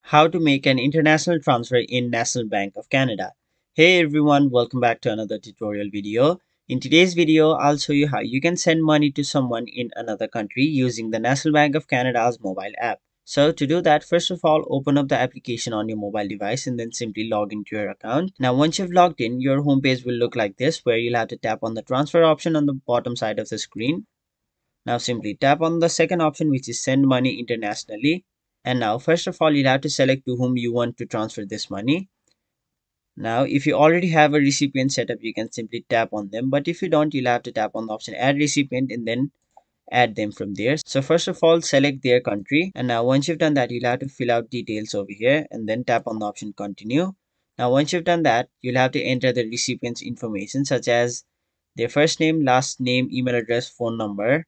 how to make an international transfer in National Bank of Canada. Hey everyone, welcome back to another tutorial video. In today's video, I'll show you how you can send money to someone in another country using the National Bank of Canada's mobile app. So to do that, first of all, open up the application on your mobile device and then simply log into your account. Now once you've logged in, your homepage will look like this, where you'll have to tap on the transfer option on the bottom side of the screen. Now simply tap on the second option, which is send money internationally. And now first of all, you'll have to select to whom you want to transfer this money. Now if you already have a recipient set up, you can simply tap on them, but if you don't, you'll have to tap on the option add recipient and then add them from there. So first of all, select their country, and now once you've done that, you'll have to fill out details over here and then tap on the option continue. Now once you've done that, you'll have to enter the recipient's information, such as their first name, last name, email address, phone number.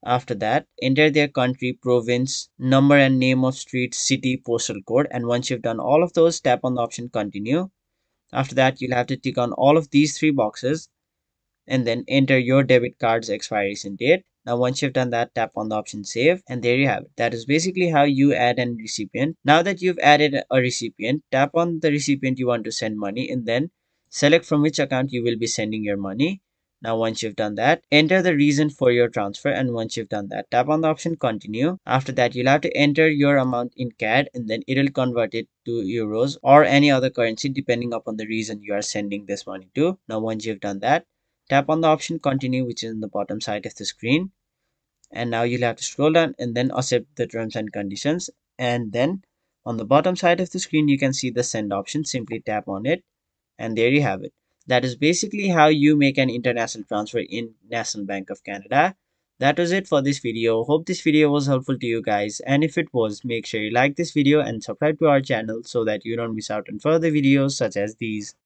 After that, enter their country, province, number and name of street, city, postal code. And once you've done all of those, tap on the option continue. After that, you'll have to tick on all of these three boxes and then enter your debit card's expiration date. Now once you've done that, tap on the option save, and there you have it. That is basically how you add a recipient. Now that you've added a recipient, tap on the recipient you want to send money and then select from which account you will be sending your money. Now once you've done that, enter the reason for your transfer, and once you've done that, tap on the option continue. After that, you'll have to enter your amount in CAD and then it'll convert it to euros or any other currency depending upon the reason you are sending this money to. Now once you've done that, tap on the option continue, which is in the bottom side of the screen, and now you'll have to scroll down and then accept the terms and conditions. And then on the bottom side of the screen, you can see the send option. Simply tap on it, and there you have it. That is basically how you make an international transfer in National Bank of Canada. That was it for this video. Hope this video was helpful to you guys, and if it was, make sure you like this video and subscribe to our channel so that you don't miss out on further videos such as these.